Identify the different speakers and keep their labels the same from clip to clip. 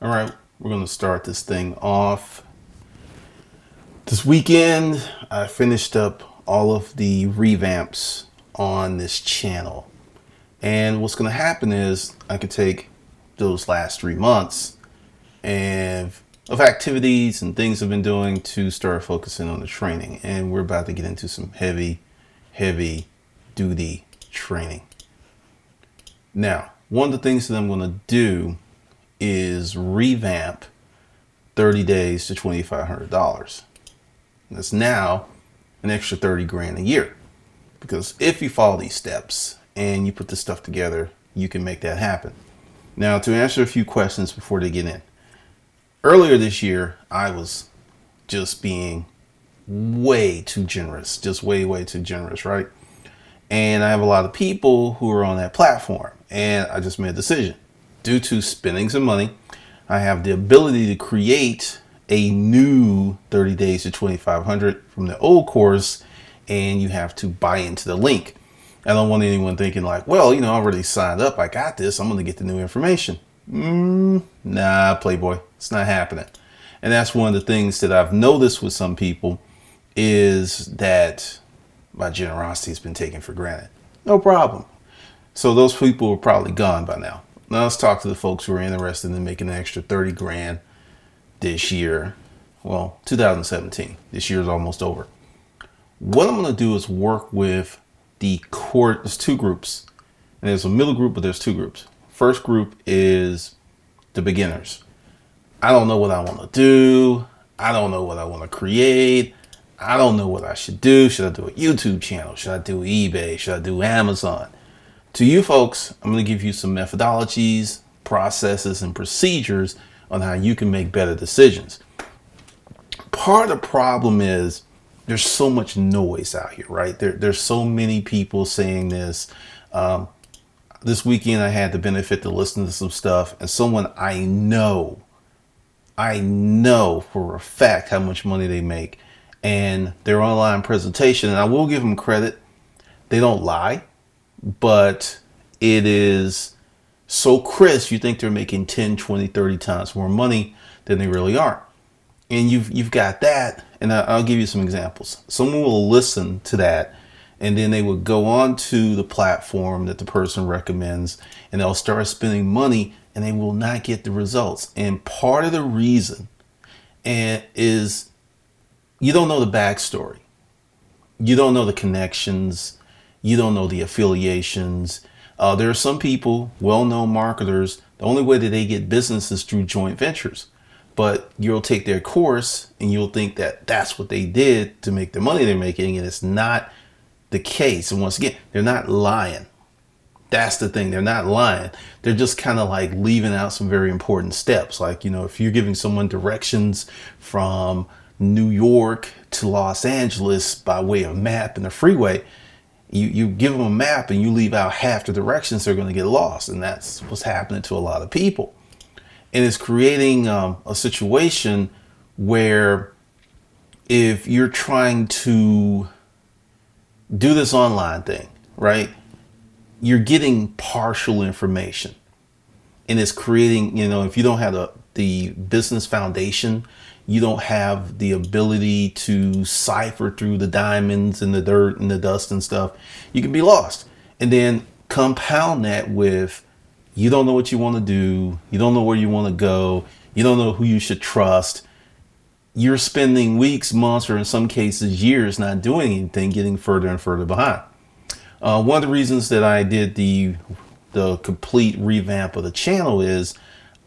Speaker 1: All right, we're going to start this thing off. This weekend, I finished up all of the revamps on this channel. And what's going to happen is I could take those last 3 months and of activities and things I've been doing to start focusing on the training. And we're about to get into some heavy duty training. Now, one of the things that I'm going to do is revamp 30 days to $2,500. That's now an extra 30 grand a year. Because if you follow these steps and you put this stuff together, you can make that happen. Now, to answer a few questions before they get in. Earlier this year, I was just being way too generous, just way too generous, right? And I have a lot of people who are on that platform, and I just made a decision. Due to spending some money, I have the ability to create a new 30 days to 2,500 from the old course, and you have to buy into the link. I don't want anyone thinking like, well, I already signed up. I got this. I'm going to get the new information. Nah, Playboy, it's not happening. And that's one of the things that I've noticed with some people is that my generosity has been taken for granted. No problem. So those people are probably gone by now. Now let's talk to the folks who are interested in making an extra 30 grand this year. Well, 2017. This year is almost over. What I'm going to do is work with the core. There's two groups. And there's a middle group, but there's two groups. First group is the beginners. I don't know what I want to do. I don't know what I want to create. I don't know what I should do. Should I do a YouTube channel? Should I do eBay? Should I do Amazon? To you folks, I'm going to give you some methodologies, processes, and procedures on how you can make better decisions. Part of the problem is there's so much noise out here, right? There's so many people saying this. This weekend, I had the benefit to listen to some stuff, and someone I know for a fact how much money they make, and their online presentation, and I will give them credit, they don't lie. But it is so crisp, you think they're making 10, 20, 30 times more money than they really are. And you've got that, and I'll give you some examples. Someone will listen to that, and then they will go on to the platform that the person recommends, and they'll start spending money, and they will not get the results. And part of the reason is you don't know the backstory. You don't know the connections. You don't know the affiliations. There are some people, well-known marketers, the only way that they get business is through joint ventures. But you'll take their course and you'll think that that's what they did to make the money they're making, and it's not the case. And once again, they're not lying. That's the thing. They're not lying. They're just kind of like leaving out some very important steps. Like, if you're giving someone directions from New York to Los Angeles by way of map and the freeway, you give them a map and you leave out half the directions, they're going to get lost. And that's what's happening to a lot of people. And it's creating a situation where if you're trying to do this online thing, right, you're getting partial information. And it's creating, if you don't have the business foundation, you don't have the ability to cipher through the diamonds and the dirt and the dust and stuff, you can be lost. And then compound that with you don't know what you want to do. You don't know where you want to go. You don't know who you should trust. You're spending weeks, months, or in some cases years not doing anything, getting further and further behind. One of the reasons that I did the complete revamp of the channel is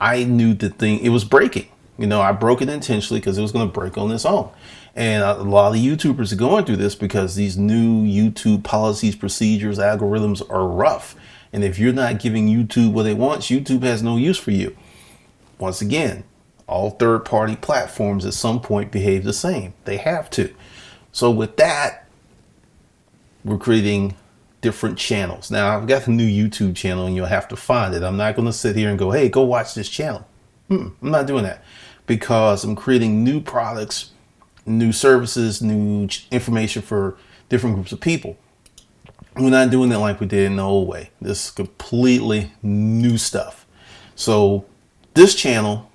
Speaker 1: I knew the thing, it was breaking. I broke it intentionally because it was going to break on its own. And a lot of the YouTubers are going through this because these new YouTube policies, procedures, algorithms are rough. And if you're not giving YouTube what it wants, YouTube has no use for you. Once again, all third-party platforms at some point behave the same. They have to. So with that, we're creating different channels. Now, I've got a new YouTube channel, and you'll have to find it. I'm not going to sit here and go, hey, go watch this channel. I'm not doing that because I'm creating new products, new services, new information for different groups of people. We're not doing it like we did in the old way. This is completely new stuff. So this channel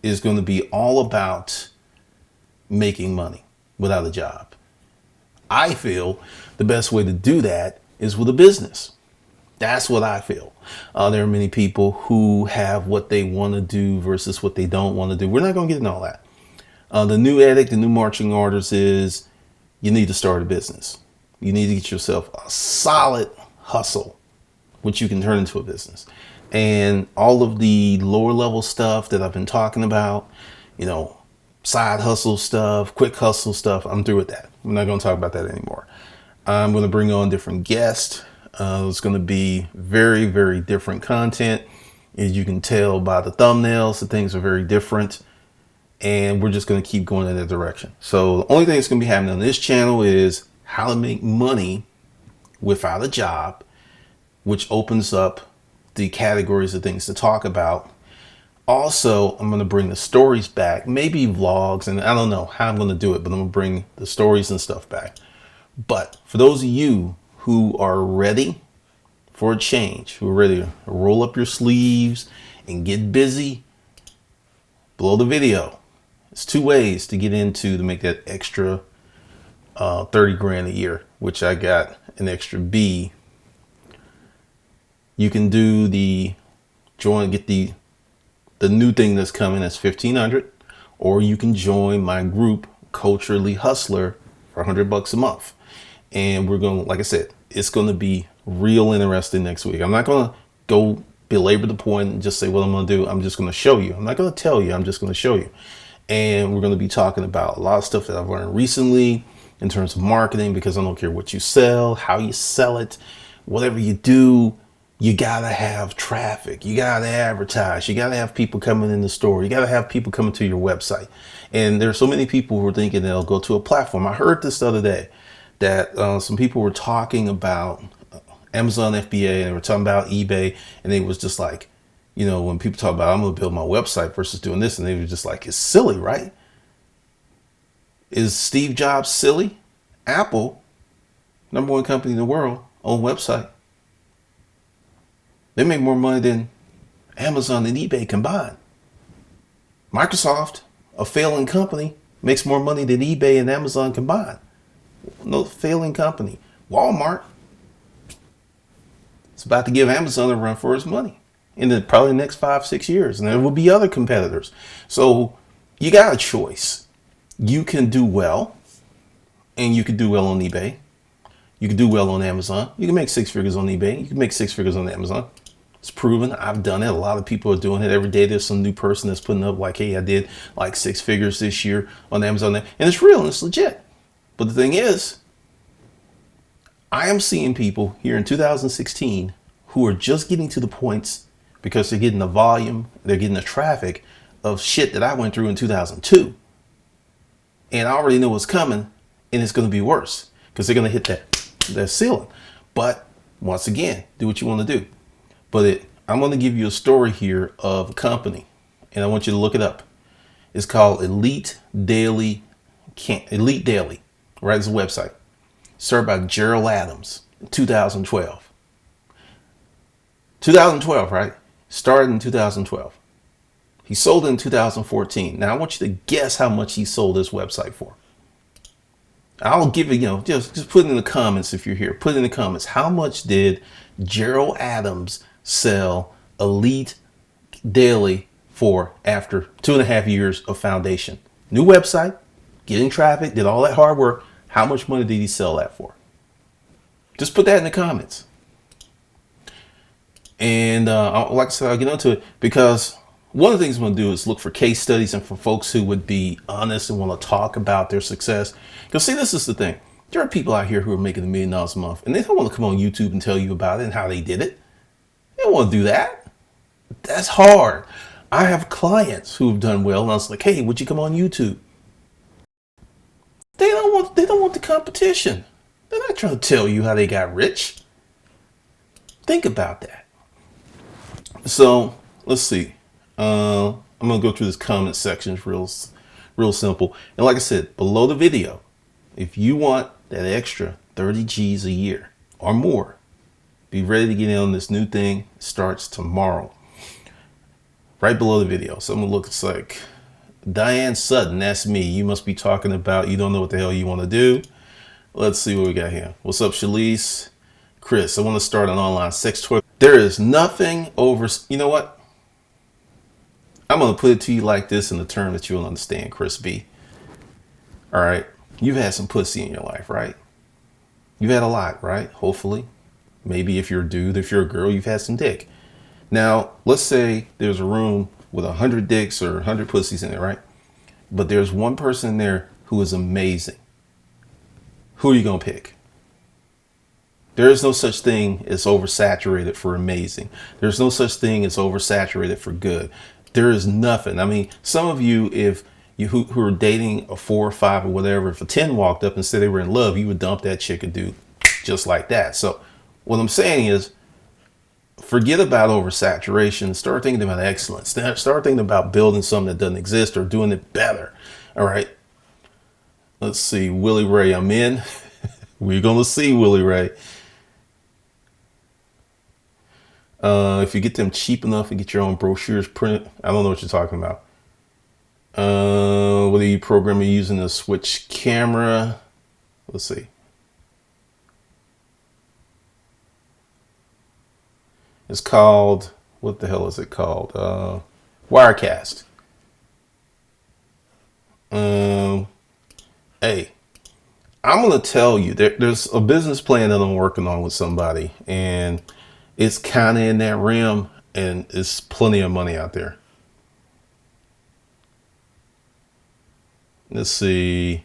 Speaker 1: is going to be all about making money without a job. I feel the best way to do that is with a business. That's what I feel. There are many people who have what they want to do versus what they don't want to do. We're not going to get into all that. The new edict, the new marching orders is you need to start a business. You need to get yourself a solid hustle, which you can turn into a business. And all of the lower level stuff that I've been talking about, side hustle stuff, quick hustle stuff, I'm through with that. I'm not going to talk about that anymore. I'm going to bring on different guests. It's going to be very, very different content. As you can tell by the thumbnails, the things are very different. And we're just going to keep going in that direction. So the only thing that's going to be happening on this channel is how to make money without a job, which opens up the categories of things to talk about. Also, I'm going to bring the stories back, maybe vlogs, and I don't know how I'm going to do it, but I'm going to bring the stories and stuff back. But for those of you who are ready for a change, who are ready to roll up your sleeves and get busy, below the video, it's 2 ways to get into to make that extra 30 grand a year, which I got an extra B. You can do the get the new thing that's coming, that's $1,500, or you can join my group Culturally Hustler for $100 a month. And we're going to, like I said, it's going to be real interesting next week. I'm not going to go belabor the point and just say what I'm going to do. I'm just going to show you. I'm not going to tell you. I'm just going to show you. And we're going to be talking about a lot of stuff that I've learned recently in terms of marketing, because I don't care what you sell, how you sell it, whatever you do, you got to have traffic. You got to advertise. You got to have people coming in the store. You got to have people coming to your website. And there's so many people who are thinking they'll go to a platform. I heard this the other day that some people were talking about Amazon FBA, and they were talking about eBay, and they was just like, when people talk about I'm going to build my website versus doing this, and they were just like, it's silly, right? Is Steve Jobs silly? Apple, #1 company in the world, own website. They make more money than Amazon and eBay combined. Microsoft, a failing company, makes more money than eBay and Amazon combined. No failing company. Walmart, it's about to give Amazon a run for its money in probably the next 5-6 years. And there will be other competitors. So you got a choice. You can do well, and you can do well on eBay. You can do well on Amazon. You can make 6 figures on eBay. You can make 6 figures on Amazon. It's proven. I've done it. A lot of people are doing it every day. There's some new person that's putting up like, hey, I did like 6 figures this year on Amazon. And it's real and it's legit. But the thing is, I am seeing people here in 2016 who are just getting to the points because they're getting the volume, they're getting the traffic of shit that I went through in 2002. And I already know what's coming, and it's going to be worse because they're going to hit that ceiling. But once again, do what you want to do. But I'm going to give you a story here of a company, and I want you to look it up. It's called Elite Daily, right? It's a website. Started by Gerald Adams in 2012. 2012, right? Started in 2012. He sold it in 2014. Now I want you to guess how much he sold this website for. I'll give you, just put it in the comments if you're here. Put it in the comments. How much did Gerald Adams sell Elite Daily for after 2.5 years of foundation? New website, getting traffic, did all that hard work. How much money did he sell that for? Just put that in the comments. And like I said, I'll get into it because one of the things I'm going to do is look for case studies and for folks who would be honest and want to talk about their success. Because see, this is the thing. There are people out here who are making $1 million a month and they don't want to come on YouTube and tell you about it and how they did it. They don't want to do that. That's hard. I have clients who have done well and I was like, hey, would you come on YouTube? They don't want the competition. They're not trying to tell you how they got rich. Think about that. So let's see. I'm going to go through this comment section. It's real simple. And like I said, below the video, if you want that extra 30 G's a year or more, be ready to get in on this new thing. It starts tomorrow. right below the video. Someone looks like Diane Sutton. That's me. You must be talking about you don't know what the hell you want to do. Let's see what we got here. What's up, Shalise? Chris, I want to start an online sex toy. There is nothing over. You know what? I'm going to put it to you like this in the term that you'll understand, Chris B. All right. You've had some pussy in your life, right? You've had a lot, right? Hopefully. Maybe if you're a dude, if you're a girl, you've had some dick. Now, let's say there's a room with 100 dicks or 100 pussies in it, right? But there's one person in there who is amazing. Who are you going to pick? There is no such thing as oversaturated for amazing. There's no such thing as oversaturated for good. There is nothing. I mean, some of you, if you who are dating a 4 or 5 or whatever, if a 10 walked up and said they were in love, you would dump that chick and do just like that. So what I'm saying is, forget about oversaturation. Start thinking about excellence. Start thinking about building something that doesn't exist or doing it better. All right. Let's see. Willie Ray, I'm in. We're going to see Willie Ray. If you get them cheap enough and get your own brochures printed, I don't know what you're talking about. Whether you program it using a switch camera. Let's see. It's called, what the hell is it called? Wirecast. Hey, I'm going to tell you, there's a business plan that I'm working on with somebody, and it's kind of in that realm, and it's plenty of money out there. Let's see.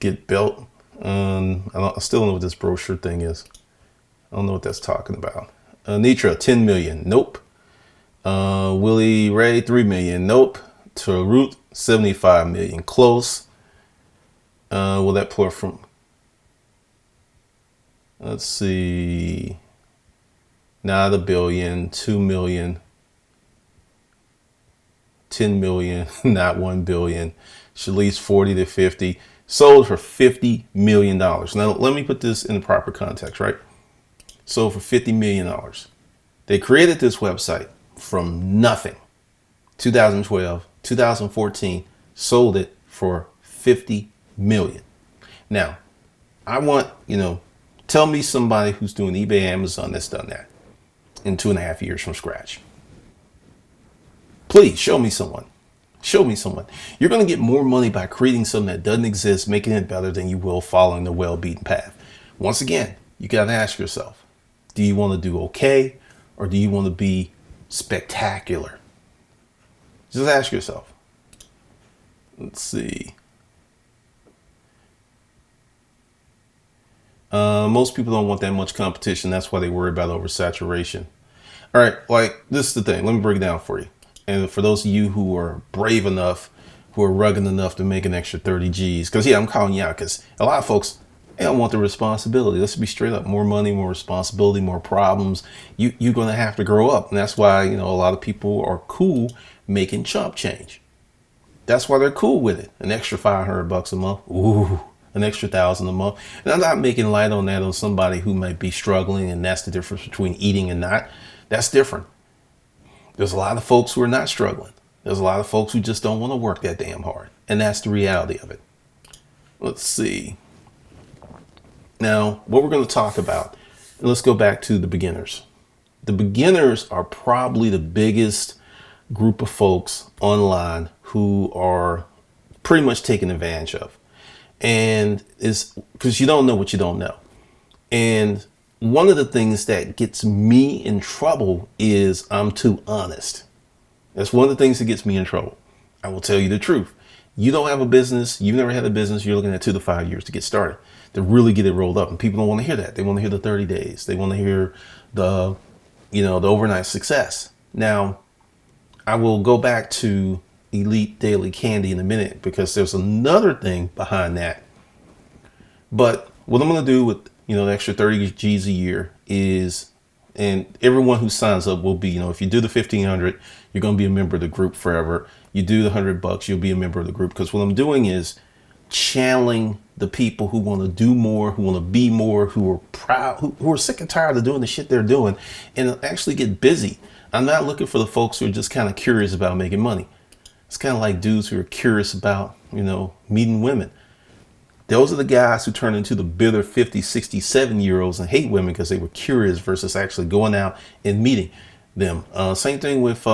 Speaker 1: Get built. I still don't know what this brochure thing is. I don't know what that's talking about. Nitra, 10 million. Nope. Willie Ray, 3 million. Nope. Tarut, 75 million. Close. Will that pour from? Let's see. Not a billion. 2 million. 10 million. Not 1 billion. Shalise, 40 to 50. Sold for $50 million. Now, let me put this in the proper context, right? Sold for $50 million. They created this website from nothing. 2012, 2014, sold it for $50 million. Now, I want, tell me somebody who's doing eBay, Amazon that's done that in 2.5 years from scratch. Please show me someone. Show me someone. You're going to get more money by creating something that doesn't exist, making it better than you will following the well-beaten path. Once again, you got to ask yourself, do you want to do okay, or do you want to be spectacular? Just ask yourself. Let's see. Most people don't want that much competition. That's why they worry about oversaturation. All right, like this is the thing. Let me break it down for you. And for those of you who are brave enough, who are rugged enough to make an extra 30 G's, because I'm calling you out, because a lot of folks, they don't want the responsibility. Let's be straight up. More money, more responsibility, more problems. You're going to have to grow up. And that's why, a lot of people are cool making chump change. That's why they're cool with it. An extra $500 a month. Ooh, an extra 1,000 a month. And I'm not making light on that on somebody who might be struggling, and that's the difference between eating and not. That's different. There's a lot of folks who are not struggling. There's a lot of folks who just don't want to work that damn hard. And that's the reality of it. Let's see. Now, what we're going to talk about, let's go back to the beginners. The beginners are probably the biggest group of folks online who are pretty much taken advantage of. And it's because you don't know what you don't know. And one of the things that gets me in trouble is I'm too honest. That's one of the things that gets me in trouble. I will tell you the truth. You don't have a business. You've never had a business. You're looking at 2 to 5 years to get started, to really get it rolled up. And people don't want to hear that. They want to hear the 30 days. They want to hear the overnight success. Now, I will go back to Elite Daily Candy in a minute, because there's another thing behind that. But what I'm going to do with, the extra 30 G's a year is, and everyone who signs up will be, if you do the 1,500, you're going to be a member of the group forever. You do the $100, you'll be a member of the group. Because what I'm doing is channeling the people who want to do more, who want to be more, who are proud, who are sick and tired of doing the shit they're doing, and actually get busy. I'm not looking for the folks who are just kind of curious about making money. It's kind of like dudes who are curious about, meeting women. Those are the guys who turn into the bitter 50, 60, 70-year-olds and hate women because they were curious versus actually going out and meeting them. Same thing with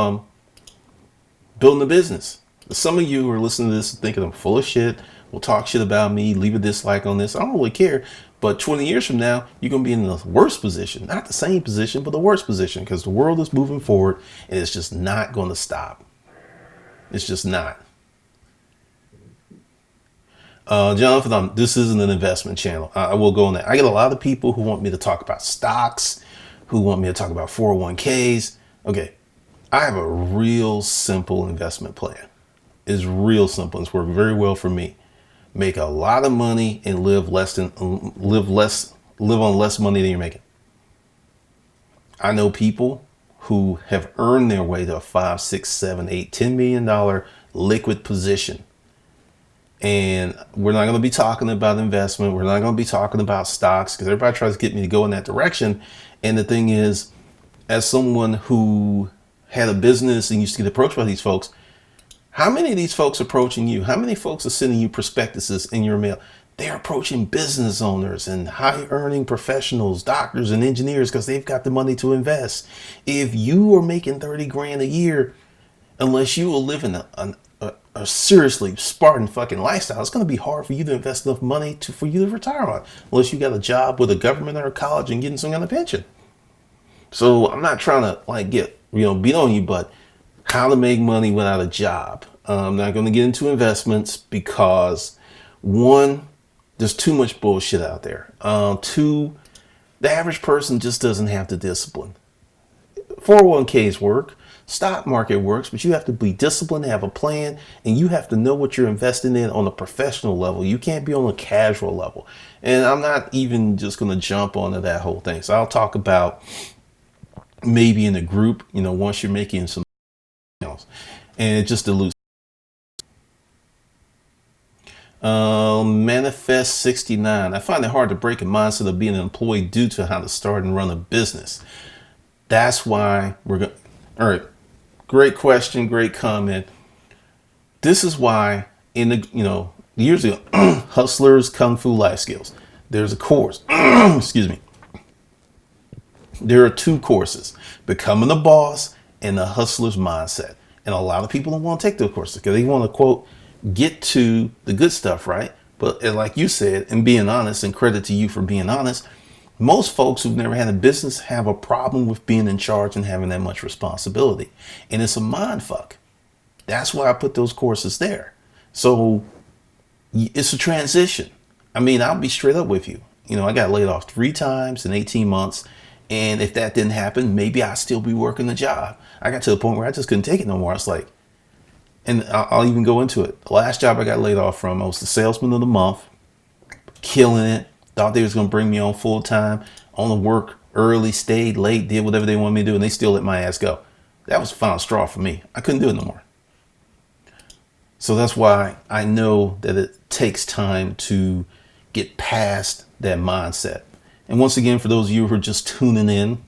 Speaker 1: building a business. Some of you who are listening to this thinking I'm full of shit, will talk shit about me, leave a dislike on this. I don't really care. But 20 years from now, you're going to be in the worst position. Not the same position, but the worst position, because the world is moving forward and it's just not going to stop. It's just not. Jonathan, this isn't an investment channel. I will go on that. I get a lot of people who want me to talk about stocks, who want me to talk about 401ks. Okay, I have a real simple investment plan. It's real simple. It's worked very well for me. Make a lot of money and live on less money than you're making. I know people who have earned their way to a 5, 6, 7, 8, $10 million liquid position. And we're not going to be talking about investment. We're not going to be talking about stocks because everybody tries to get me to go in that direction. And the thing is, as someone who had a business and used to get approached by these folks, how many of these folks are approaching you? How many folks are sending you prospectuses in your mail? They're approaching business owners and high earning professionals, doctors and engineers, because they've got the money to invest. If you are making 30 grand a year, unless you are living a seriously Spartan fucking lifestyle, it's going to be hard for you to invest enough money for you to retire on, unless you got a job with a government or a college and getting some kind of pension. So I'm not trying to get, beat on you, but how to make money without a job. I'm not going to get into investments because, one, there's too much bullshit out there. Two, the average person just doesn't have the discipline. 401ks work, stock market works, but you have to be disciplined, have a plan, and you have to know what you're investing in on a professional level. You can't be on a casual level. And I'm not even just going to jump onto that whole thing. So I'll talk about maybe in a group, once you're making some else, and it just dilutes. Manifest 69. I find it hard to break a mindset of being an employee due to how to start and run a business. That's why we're going. All right. Great question. Great comment. This is why in the, years ago, Hustlers Kung Fu Life Skills, there's a course. Excuse me. There are 2 courses, Becoming a Boss and the Hustler's Mindset. And a lot of people don't want to take those courses because they want to, quote, get to the good stuff, right? But like you said, and being honest, and credit to you for being honest, most folks who've never had a business have a problem with being in charge and having that much responsibility. And it's a mind fuck. That's why I put those courses there. So it's a transition. I mean, I'll be straight up with you. I got laid off 3 times in 18 months. And if that didn't happen, maybe I'd still be working the job. I got to the point where I just couldn't take it no more. It's like, and I'll even go into it. The last job I got laid off from, I was the salesman of the month, killing it. Thought they was going to bring me on full time, on the work early, stayed late, did whatever they wanted me to do, and they still let my ass go. That was the final straw for me. I couldn't do it no more. So that's why I know that it takes time to get past that mindset. And once again, for those of you who are just tuning in,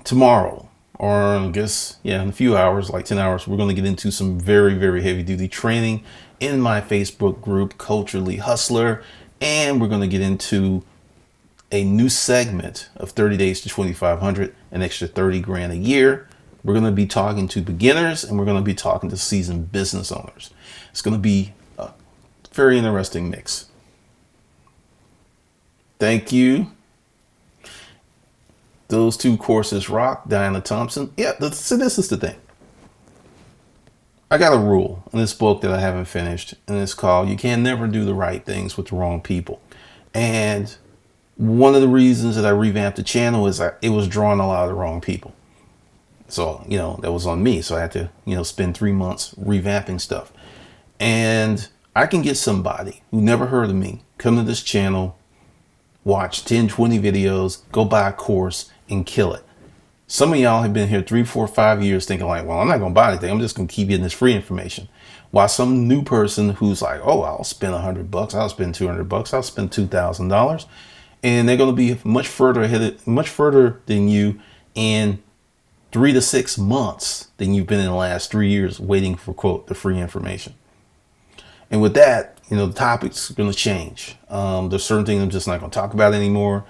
Speaker 1: tomorrow, or I guess, in a few hours, like 10 hours, we're going to get into some very, very heavy duty training in my Facebook group, Culturally Hustler. And we're going to get into a new segment of 30 days to 2,500, an extra 30 grand a year. We're going to be talking to beginners and we're going to be talking to seasoned business owners. It's going to be a very interesting mix. Thank you. Those 2 courses rock. Diana Thompson. Yeah, so this is the thing. I got a rule in this book that I haven't finished, and it's called You Can Never Do the Right Things with the Wrong People. And one of the reasons that I revamped the channel is it was drawing a lot of the wrong people. So, that was on me. So I had to, spend 3 months revamping stuff. And I can get somebody who never heard of me, come to this channel, watch 10, 20 videos, go buy a course and kill it. Some of y'all have been here 3, 4, 5 years thinking like, well, I'm not going to buy anything. I'm just going to keep getting this free information. While some new person who's like, oh, I'll spend $100, I'll spend $200, I'll spend $2,000. And they're going to be much further than you in 3 to 6 months than you've been in the last 3 years waiting for, quote, the free information. And with that, the topic's going to change. There's certain things I'm just not going to talk about anymore.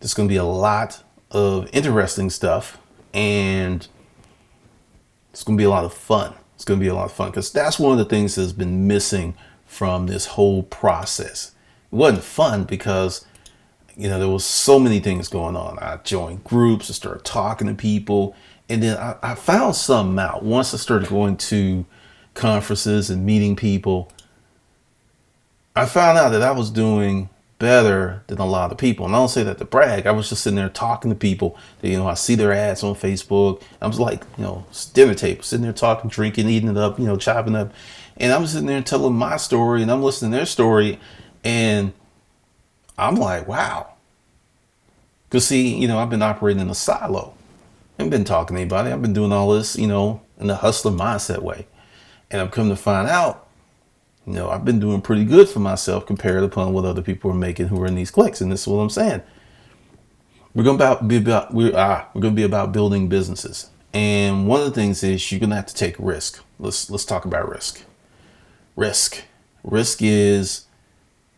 Speaker 1: There's going to be a lot of interesting stuff, and it's going to be a lot of fun. It's going to be a lot of fun because that's one of the things that's been missing from this whole process. It wasn't fun because, there was so many things going on. I joined groups, I started talking to people, and then I found something out. Once I started going to conferences and meeting people, I found out that I was doing better than a lot of people. And I don't say that to brag. I was just sitting there talking to people that, I see their ads on Facebook. I was like, dinner table, sitting there talking, drinking, eating it up, chopping up. And I'm sitting there telling my story and I'm listening to their story. And I'm like, wow. Because see, I've been operating in a silo. I haven't been talking to anybody. I've been doing all this, in the hustler mindset way. And I've come to find out, I've been doing pretty good for myself compared upon what other people are making who are in these cliques. And this is what I'm saying. We're going to be about building businesses. And one of the things is you're going to have to take risk. Let's talk about risk. Risk is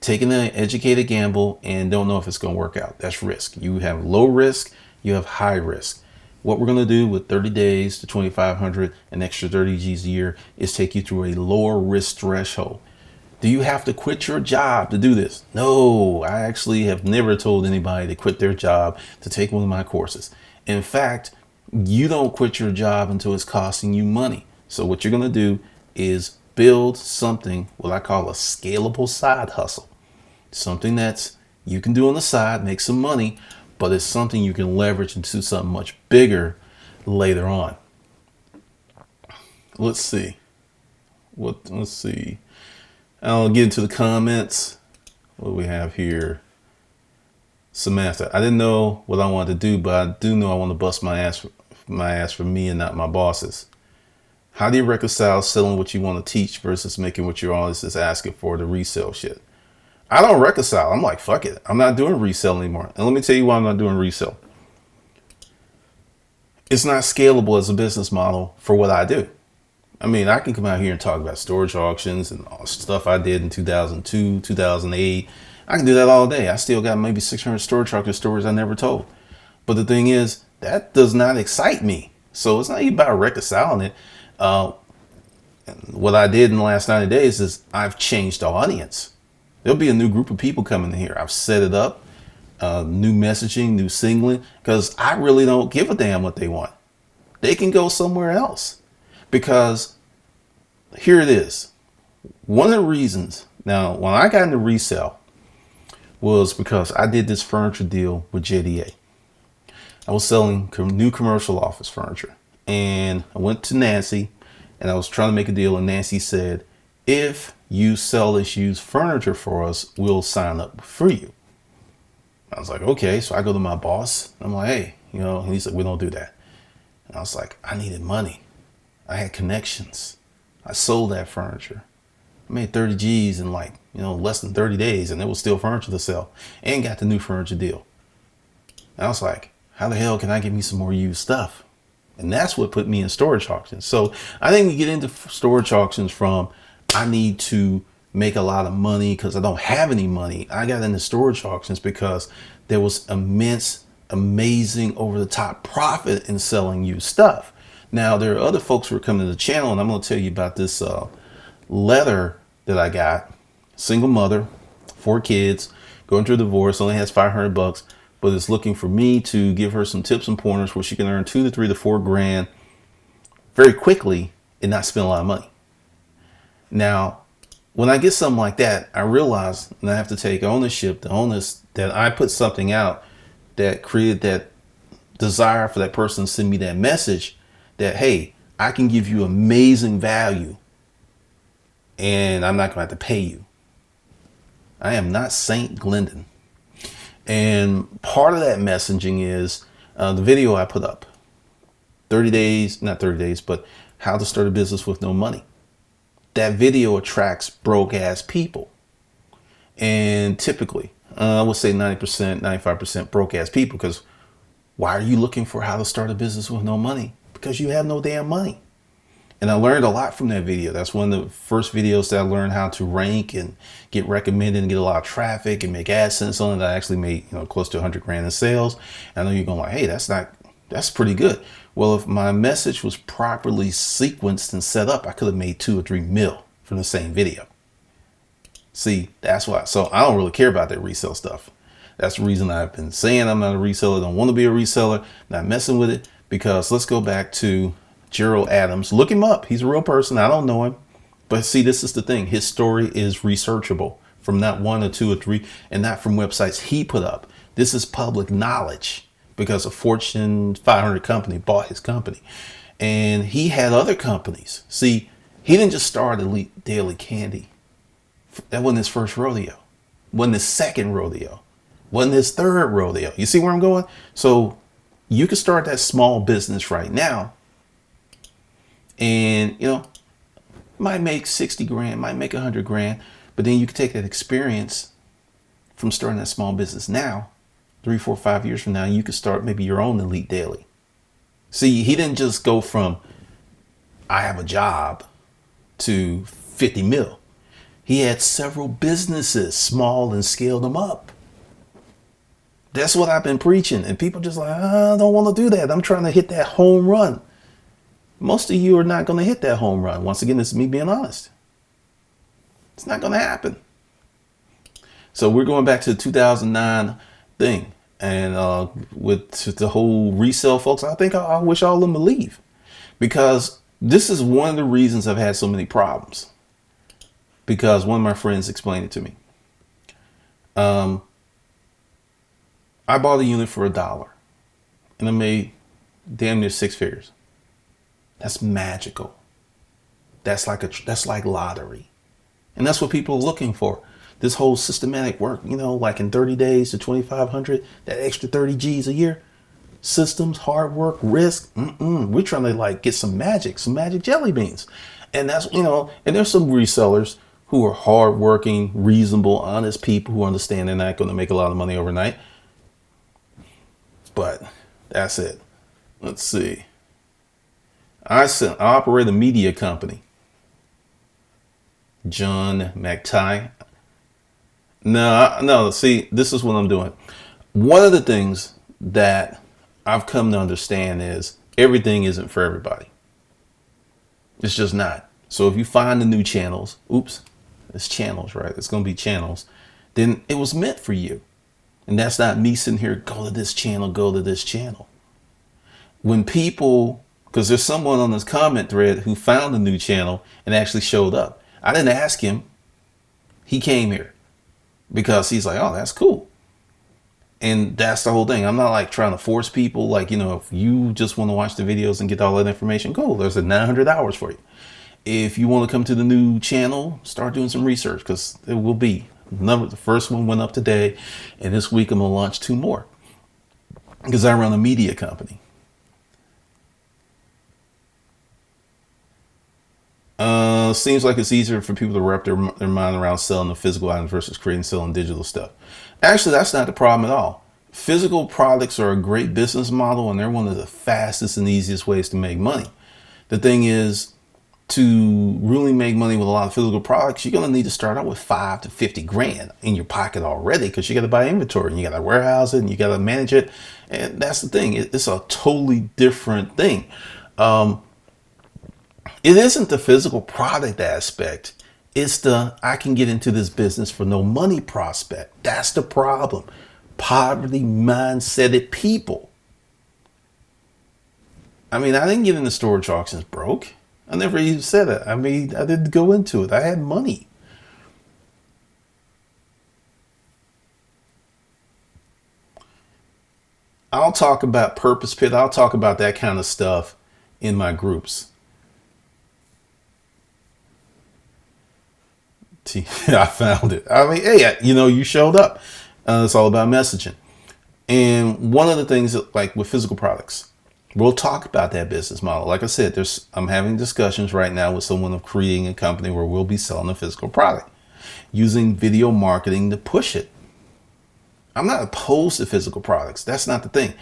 Speaker 1: taking an educated gamble and don't know if it's going to work out. That's risk. You have low risk, you have high risk. What we're going to do with 30 days to 2,500, an extra 30 G's a year, is take you through a lower risk threshold. Do you have to quit your job to do this? No, I actually have never told anybody to quit their job to take one of my courses. In fact, you don't quit your job until it's costing you money. So what you're going to do is build something, what I call a scalable side hustle. Something that's you can do on the side, make some money, but it's something you can leverage into something much bigger later on. Let's see. I'll get into the comments. What do we have here? Samantha, I didn't know what I wanted to do, but I do know I want to bust my ass for me and not my bosses. How do you reconcile selling what you want to teach versus making what you're always just asking for to resell shit? I don't reconcile. I'm like, fuck it. I'm not doing resale anymore. And let me tell you why I'm not doing resale. It's not scalable as a business model for what I do. I mean, I can come out here and talk about storage auctions and all stuff I did in 2002, 2008. I can do that all day. I still got maybe 600 storage auction stories I never told. But the thing is, that does not excite me. So it's not even about reconciling it. What I did in the last 90 days is I've changed the audience. There'll be a new group of people coming in here. I've set it up, new messaging, new singling, because I really don't give a damn what they want. They can go somewhere else. Because here it is. One of the reasons, now, when I got into resale was because I did this furniture deal with JDA. I was selling new commercial office furniture. And I went to Nancy and I was trying to make a deal. And Nancy said, if you sell this used furniture for us, we'll sign up for you. I was like, okay. So I go to my boss. I'm like, hey, and he said, we don't do that. And I was like, I needed money. I had connections. I sold that furniture. I made 30 G's in less than 30 days, and it was still furniture to sell, and got the new furniture deal. And I was like, how the hell can I get me some more used stuff? And that's what put me in storage auctions. So I didn't get into storage auctions from I need to make a lot of money because I don't have any money. I got into storage auctions because there was immense, amazing, over-the-top profit in selling used stuff. Now, there are other folks who are coming to the channel, and I'm going to tell you about this letter that I got. Single mother, 4 kids, going through a divorce, only has $500, but is looking for me to give her some tips and pointers where she can earn 2 to 3 to 4 grand very quickly and not spend a lot of money. Now, when I get something like that, I realize that I have to take ownership, the onus that I put something out that created that desire for that person to send me that message that, hey, I can give you amazing value and I'm not going to have to pay you. I am not Saint Glendon. And part of that messaging is the video I put up. 30 days, not 30 days, but how to start a business with no money. That video attracts broke ass people. And typically, I would say 90%, 95% broke ass people, because why are you looking for how to start a business with no money because you have no damn money. And I learned a lot from that video. That's one of the first videos that I learned how to rank and get recommended and get a lot of traffic and make AdSense on it. I actually made, close to 100 grand in sales. And I know you're going like, hey, that's pretty good. Well, if my message was properly sequenced and set up, I could have made 2 or 3 mil from the same video. See, that's why. So I don't really care about that resale stuff. That's the reason I've been saying I'm not a reseller. Don't want to be a reseller. Not messing with it, because let's go back to Gerald Adams. Look him up. He's a real person. I don't know him. But see, this is the thing. His story is researchable from not 1 or 2 or 3 and not from websites he put up. This is public knowledge because a Fortune 500 company bought his company. And he had other companies. See, he didn't just start Elite Daily Candy. That wasn't his first rodeo. Wasn't his second rodeo. Wasn't his third rodeo. You see where I'm going? So you can start that small business right now. And, might make 60 grand, might make 100 grand, but then you can take that experience from starting that small business now, 3, 4, 5 years from now, you could start maybe your own Elite Daily. See, he didn't just go from, I have a job, to 50 mil. He had several businesses, small, and scaled them up. That's what I've been preaching. And people just like, I don't want to do that. I'm trying to hit that home run. Most of you are not going to hit that home run. Once again, this is me being honest. It's not going to happen. So we're going back to the 2009 thing. And with the whole resale folks, I think I wish all of them would leave. Because this is one of the reasons I've had so many problems. Because one of my friends explained it to me. I bought a unit for $1. And I made damn near 6 figures. That's magical. That's like lottery. And that's what people are looking for. This whole systematic work, like in 30 days to 2,500, that extra 30 G's a year. Systems, hard work, risk. We're trying to get some magic jelly beans. And that's, and there's some resellers who are hardworking, reasonable, honest people who understand they're not going to make a lot of money overnight. But that's it. Let's see. I operate a media company. John McTighe. No, see, this is what I'm doing. One of the things that I've come to understand is everything isn't for everybody. It's just not. So if you find the new channels, it's channels, right? It's going to be channels. Then it was meant for you. And that's not me sitting here, go to this channel, go to this channel. When people, because there's someone on this comment thread who found a new channel and actually showed up. I didn't ask him. He came here because he's like, oh, that's cool. And that's the whole thing. I'm not trying to force people. If you just want to watch the videos and get all that information, cool. There's 900 hours for you. If you want to come to the new channel, start doing some research because it will be. The first one went up today. And this week I'm going to launch 2 more because I run a media company. Seems like it's easier for people to wrap their mind around selling the physical items versus creating and selling digital stuff. Actually, that's not the problem at all. Physical products are a great business model and they're one of the fastest and easiest ways to make money. The thing is, to really make money with a lot of physical products, you're going to need to start out with 5 to 50 grand in your pocket already because you got to buy inventory and you got to warehouse it and you got to manage it. And that's the thing. It's a totally different thing. It isn't the physical product aspect. It's the I can get into this business for no money prospect. That's the problem. Poverty mindseted people. I didn't get into storage auctions broke. I never even said it. I didn't go into it. I had money. I'll talk about Purpose Pit. I'll talk about that kind of stuff in my groups. I found it. Hey, you showed up. It's all about messaging. And one of the things that, with physical products, we'll talk about that business model. Like I said, I'm having discussions right now with someone of creating a company where we'll be selling a physical product using video marketing to push it. I'm not opposed to physical products. That's not the thing.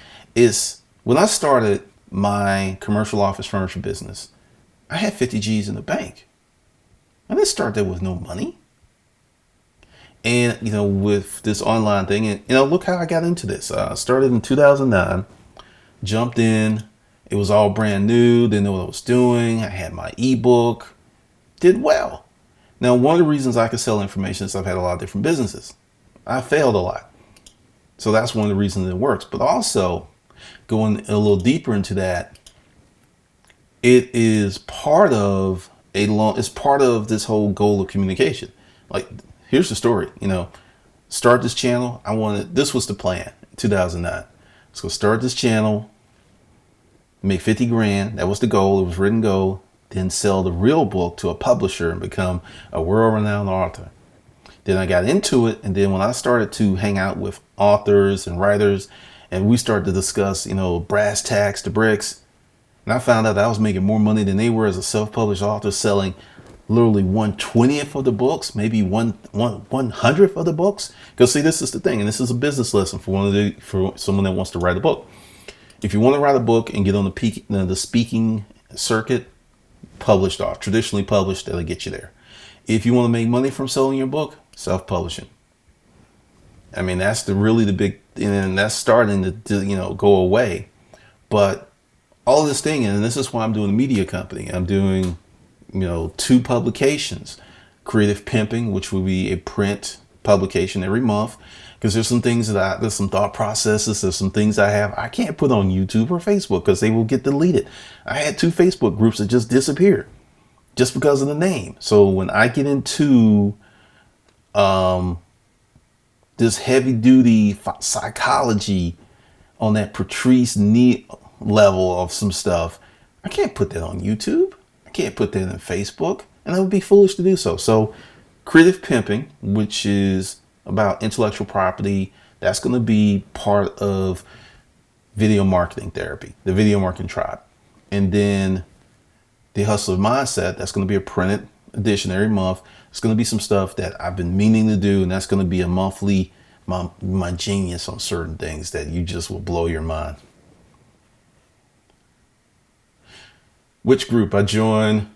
Speaker 1: When I started my commercial office furniture business, I had 50 G's in the bank. I didn't start there with no money. And, with this online thing, and, look how I got into this. I started in 2009, jumped in. It was all brand new. Didn't know what I was doing. I had my ebook, did well. Now, one of the reasons I could sell information is I've had a lot of different businesses. I failed a lot. So that's one of the reasons it works. But also, going a little deeper into that, it is part of it's part of this whole goal of communication. Like, here's the story, start this channel. This was the plan, 2009. So start this channel, make 50 grand. That was the goal. It was written goal. Then sell the real book to a publisher and become a world-renowned author. Then I got into it. And then when I started to hang out with authors and writers, and we started to discuss, brass tacks to bricks, and I found out that I was making more money than they were as a self-published author, selling literally 1/20th of the books, maybe 1/100th of the books. Because see, this is the thing, and this is a business lesson for someone that wants to write a book. If you want to write a book and get on the speaking circuit, published off, traditionally published, that'll get you there. If you want to make money from selling your book, self-publishing. I mean, that's really the big, and that's starting to go away. But all of this thing, and this is why I'm doing a media company. I'm doing 2 publications, Creative Pimping, which will be a print publication every month, because there's some things there's some thought processes, there's some things I can't put on YouTube or Facebook because they will get deleted. I had 2 Facebook groups that just disappeared just because of the name. So when I get into this heavy duty psychology on that Patrice level of some stuff, I can't put that on YouTube. I can't put that on Facebook, and that would be foolish to do so. So Creative Pimping, which is about intellectual property, that's going to be part of video marketing therapy, the video marketing tribe. And then the Hustler Mindset, that's going to be a printed edition every month. It's going to be some stuff that I've been meaning to do, and that's going to be a monthly, my genius on certain things that you just will blow your mind. Which group I joined?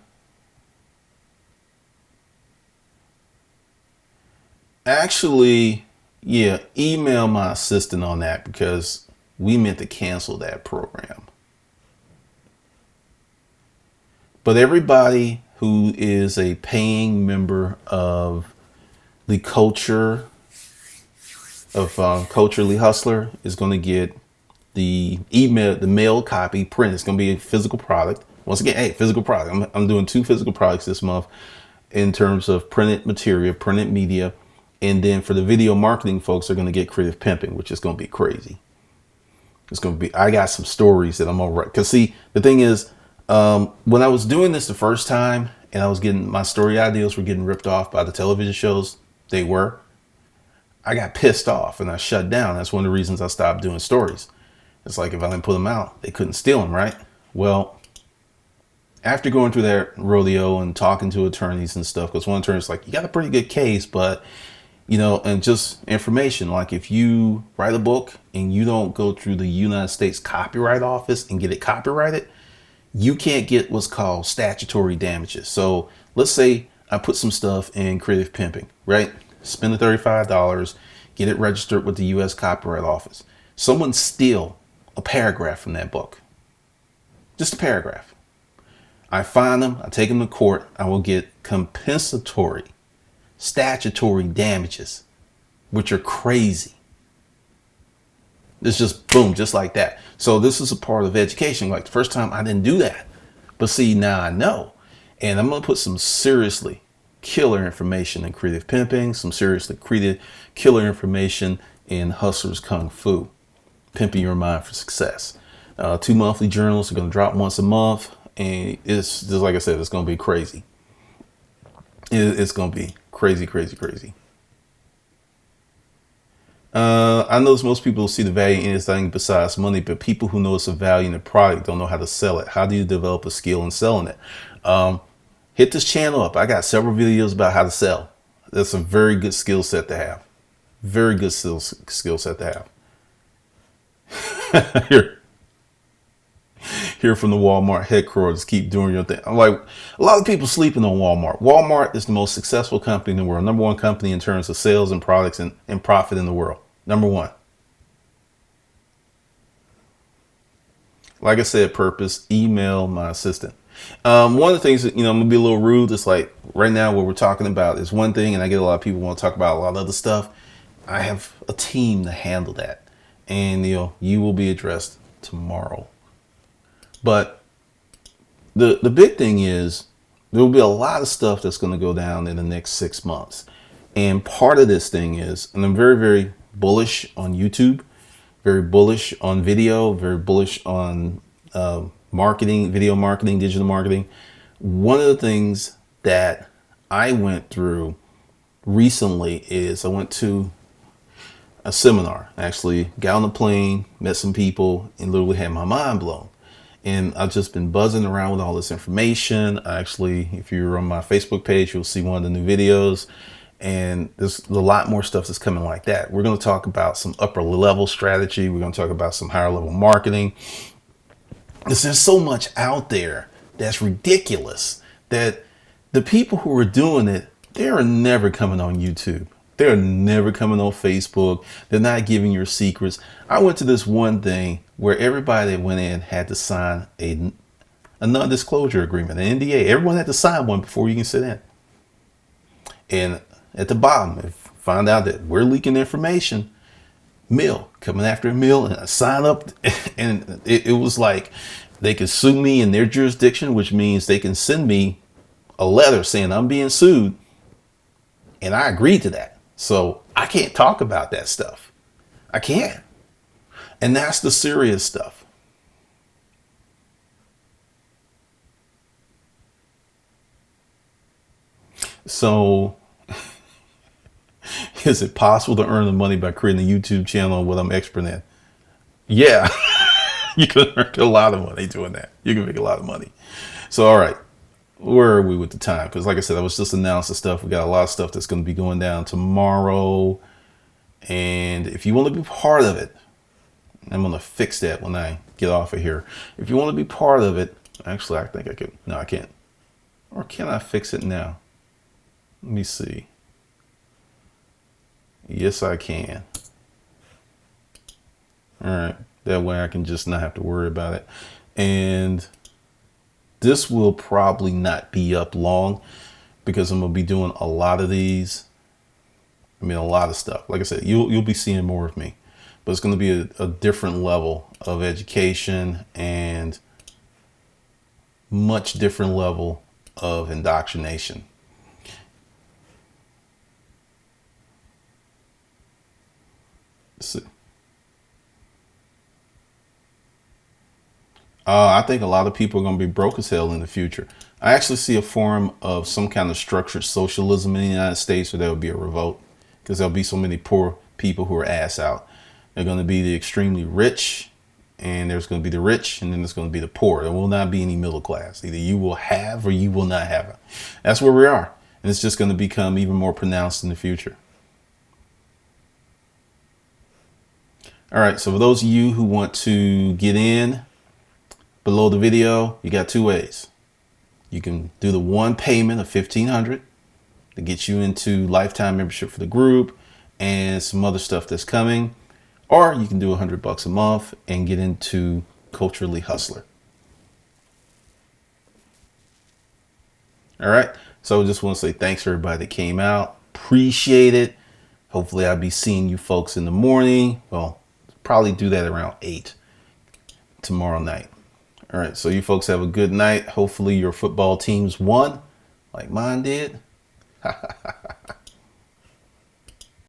Speaker 1: Actually, yeah, email my assistant on that because we meant to cancel that program. But everybody who is a paying member of the Culturally Hustler is going to get the mail copy print. It's going to be a physical product. Once again, physical product. I'm doing 2 physical products this month in terms of printed material, printed media. And then for the video marketing folks, they're going to get Creative Pimping, which is going to be crazy. I got some stories that I'm going to write. Because see, the thing is, when I was doing this the first time and I was getting my story ideas were getting ripped off by the television shows, I got pissed off and I shut down. That's one of the reasons I stopped doing stories. It's like if I didn't put them out, they couldn't steal them, right? Well, after going through that rodeo and talking to attorneys and stuff, because one attorney's like, you got a pretty good case, but, and just information, like if you write a book and you don't go through the United States Copyright Office and get it copyrighted, you can't get what's called statutory damages. So let's say I put some stuff in Creative Pimping, right? Spend the $35, get it registered with the U.S. Copyright Office. Someone steal a paragraph from that book, just a paragraph. I find them, I take them to court, I will get compensatory statutory damages, which are crazy. It's just boom, just like that. So this is a part of education. Like the first time I didn't do that, but see, now I know. And I'm going to put some seriously killer information in Creative Pimping, some seriously killer information in Hustlers Kung Fu, Pimping Your Mind for Success. 2 monthly journals are going to drop once a month. And it's just like I said, it's going to be crazy. It's going to be crazy, crazy, crazy. I know most people see the value in anything besides money, but people who notice the value in the product don't know how to sell it. How do you develop a skill in selling it? Hit this channel up. I got several videos about how to sell. That's a very good skill set to have. Very good skill set to have. hear from the Walmart headquarters, keep doing your thing. I'm like, a lot of people sleeping on Walmart. Walmart is the most successful company in the world. Number one company in terms of sales and products and profit in the world. Number one. Like I said, purpose, email my assistant. One of the things that, I'm going to be a little rude. It's like right now what we're talking about is one thing, and I get a lot of people want to talk about a lot of other stuff. I have a team to handle that. And, you will be addressed tomorrow. But the big thing is there will be a lot of stuff that's going to go down in the next 6 months. And part of this thing is, and I'm very, very bullish on YouTube, very bullish on video, very bullish on marketing, video marketing, digital marketing. One of the things that I went through recently is I went to a seminar. I actually got on a plane, met some people, and literally had my mind blown. And I've just been buzzing around with all this information. Actually, if you're on my Facebook page, you'll see one of the new videos. And there's a lot more stuff that's coming like that. We're going to talk about some upper level strategy. We're going to talk about some higher level marketing. Because there's so much out there that's ridiculous that the people who are doing it, they're never coming on YouTube. They're never coming on Facebook. They're not giving your secrets. I went to this one thing where everybody that went in had to sign a non-disclosure agreement, an NDA. Everyone had to sign one before you can sit in. And at the bottom, if find out that we're leaking information, Mill coming after a Mill, and I sign up, and it was like they could sue me in their jurisdiction, which means they can send me a letter saying I'm being sued, and I agreed to that. So I can't talk about that stuff. I can't. And that's the serious stuff. So is it possible to earn the money by creating a YouTube channel what I'm expert in? Yeah. You can make a lot of money doing that. You can make a lot of money. So, all right. Where are we with the time? Because like I said, I was just announcing stuff. We got a lot of stuff that's going to be going down tomorrow. And if you want to be part of it, I'm going to fix that when I get off of here. If you want to be part of it, actually, I think I could. No, I can't. Or can I fix it now? Let me see. Yes, I can. All right. That way I can just not have to worry about it. And this will probably not be up long because I'm going to be doing a lot of these. I mean, a lot of stuff. Like I said, you'll be seeing more of me, but it's going to be a different level of education and much different level of indoctrination. Let's see. I think a lot of people are going to be broke as hell in the future. I actually see a form of some kind of structured socialism in the United States where there will be a revolt because there'll be so many poor people who are ass out. They're going to be the extremely rich, and there's going to be the rich, and then there's going to be the poor. There will not be any middle class. Either you will have or you will not have it. That's where we are. And it's just going to become even more pronounced in the future. All right. So for those of you who want to get in, below the video, you got two ways. You can do the one payment of $1,500 to get you into lifetime membership for the group and some other stuff that's coming. Or you can do $100 a month and get into Culturally Hustler. All right. So I just want to say thanks for everybody that came out. Appreciate it. Hopefully I'll be seeing you folks in the morning. Well, probably do that around 8 tomorrow night. All right, so you folks have a good night. Hopefully your football teams won like mine did.